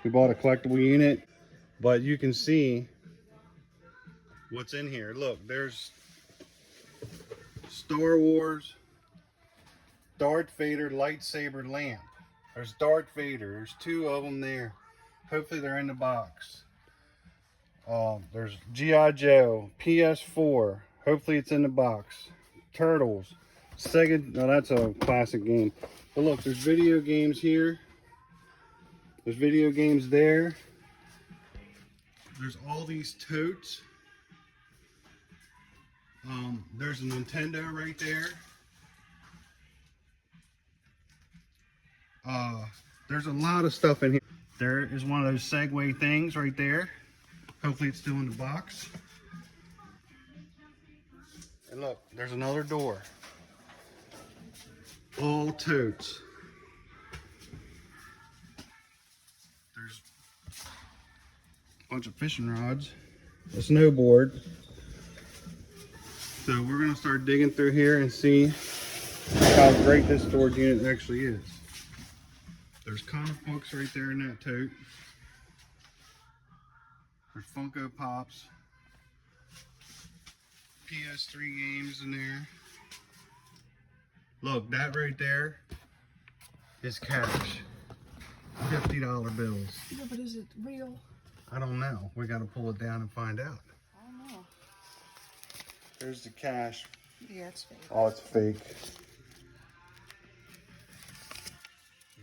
We bought a collectible unit, but you can see what's in here. Look, there's Star Wars Darth Vader lightsaber lamp. There's Darth Vader. There's two of them there. Hopefully they're in the box. There's G.I. Joe, PS4. Hopefully it's in the box. Turtles. Sega. No, that's a classic game. But look, there's video games here. There's video games there. There's all these totes. There's a Nintendo right there. There's a lot of stuff in here. There is one of those Segway things right there. Hopefully it's still in the box. And look, there's another door. All totes. There's a bunch of fishing rods. A snowboard. So we're going to start digging through here and see how great this storage unit actually is. There's comic books right there in that tote. There's Funko Pops. PS3 games in there. Look, that right there is cash. $50 bills. Yeah, but is it real? I don't know. We got to pull it down and find out. I don't know. There's the cash. Yeah, it's fake. Oh, it's fake.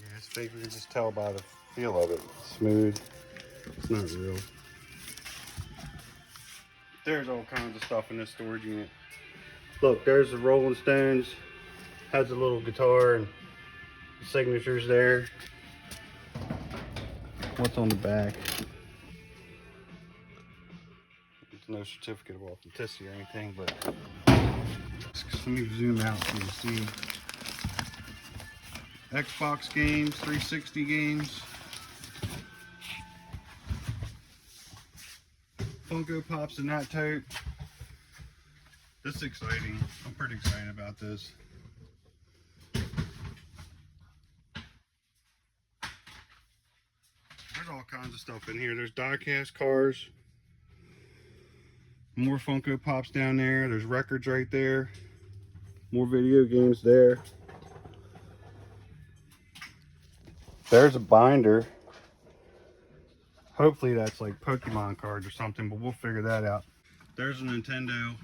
Yeah, it's fake. We can just tell by the feel of it. It's smooth. It's not real. There's all kinds of stuff in this storage unit. Look, there's the Rolling Stones. Has a little guitar and signatures there. What's on the back? There's no certificate of authenticity or anything, but let me zoom out so you see. Xbox games, 360 games. Funko Pops in that tote. This is exciting. I'm pretty excited about this. There's all kinds of stuff in here. There's die-cast cars. More Funko Pops down there. There's records right there. More video games there. There's a binder. Hopefully that's like Pokemon cards or something, but we'll figure that out. There's a Nintendo.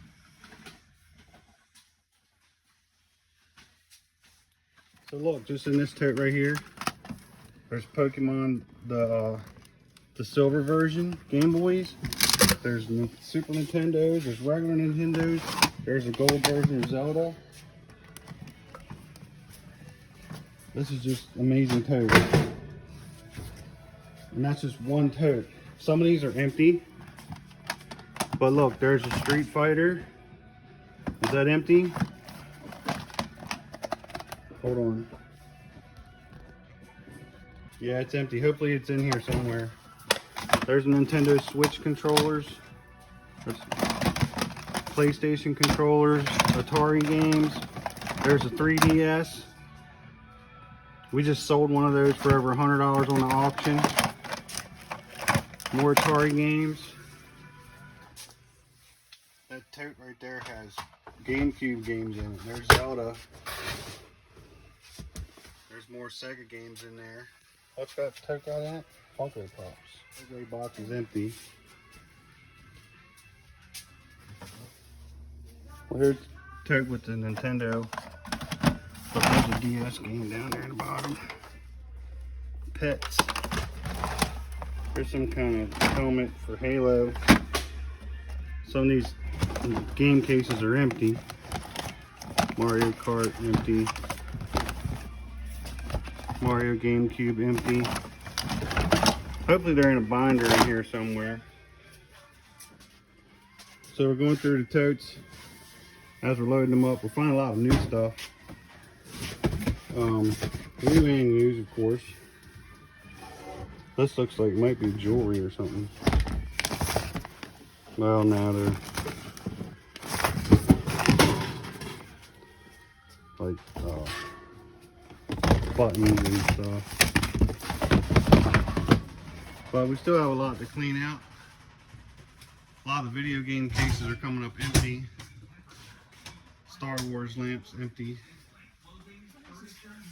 So look, just in this tote right here, there's Pokemon, the silver version, Game Boys. There's Super Nintendos, there's regular Nintendos. There's a gold version of Zelda. This is just amazing tote. And that's just one tote. Some of these are empty. But look, there's a Street Fighter. Is that empty? Hold on. Yeah, it's empty. Hopefully it's in here somewhere. There's Nintendo Switch controllers. There's PlayStation controllers, Atari games. There's a 3DS. We just sold one of those for over $100 on the auction. More Atari games. That tote right there has GameCube games in it. There's Zelda. There's more Sega games in there. What's that tote got in it? Funko Pops. The gray box is empty. Well, here's the tote with the Nintendo. But there's a DS game down there in the bottom. Pets. There's some kind of helmet for Halo. Some of these game cases are empty. Mario Kart empty. Mario GameCube empty. Hopefully they're in a binder in here somewhere. So we're going through the totes. As we're loading them up, we'll find a lot of new stuff. New and used, of course. This looks like it might be jewelry or something. Well, now they're like buttons and stuff. But we still have a lot to clean out. A lot of the video game cases are coming up empty. Star Wars lamps empty.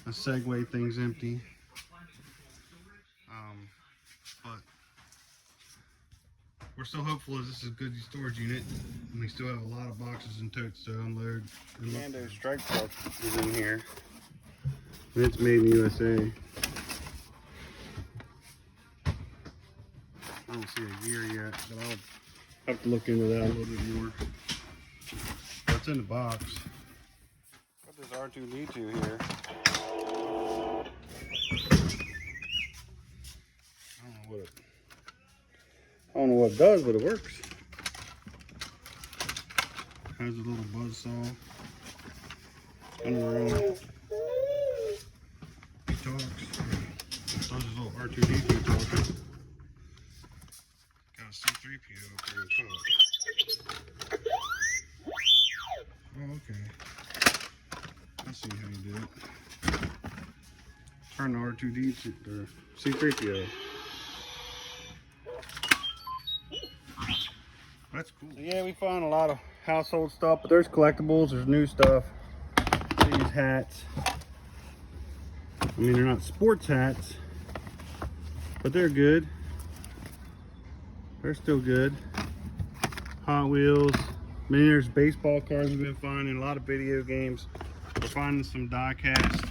The Segway thing's empty. But we're still hopeful as this is a good storage unit, and we still have a lot of boxes and totes to unload. And Mando Strike Club is in here, and it's made in the USA. I don't see a year yet, but I'll have to look into that a little bit more. But it's in the box. Got this R2D2 here. I don't know what it does, but it works. Has a little buzzsaw. Spin around. He talks. Does his little R2D2 talking. Got a C3PO up there to talk. Oh, okay. I see how you do it. Turn the R2D2 to C3PO. That's cool. So yeah, we found a lot of household stuff, but there's collectibles, there's new stuff. These hats. I mean, they're not sports hats, but they're good. They're still good. Hot Wheels. I mean, there's baseball cards we've been finding, a lot of video games. We're finding some die cast.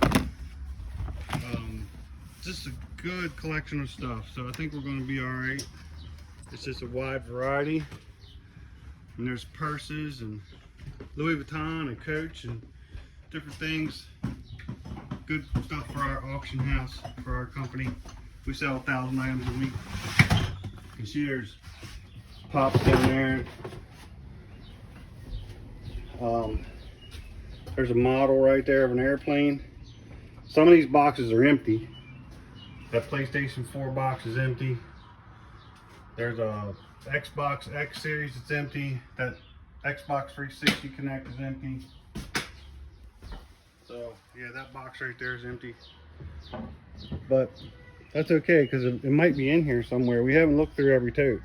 Just a good collection of stuff. So I think we're going to be all right. It's just a wide variety. And there's purses and Louis Vuitton and Coach and different things. Good stuff for our auction house, for our company. We sell 1,000 items a week. You can see there's pops down there. There's a model right there of an airplane. Some of these boxes are empty. That PlayStation 4 box is empty. There's a Xbox X series that's empty. That Xbox 360 Connect is empty. So yeah, that box right there is empty. But that's okay, because it might be in here somewhere. We haven't looked through every tote.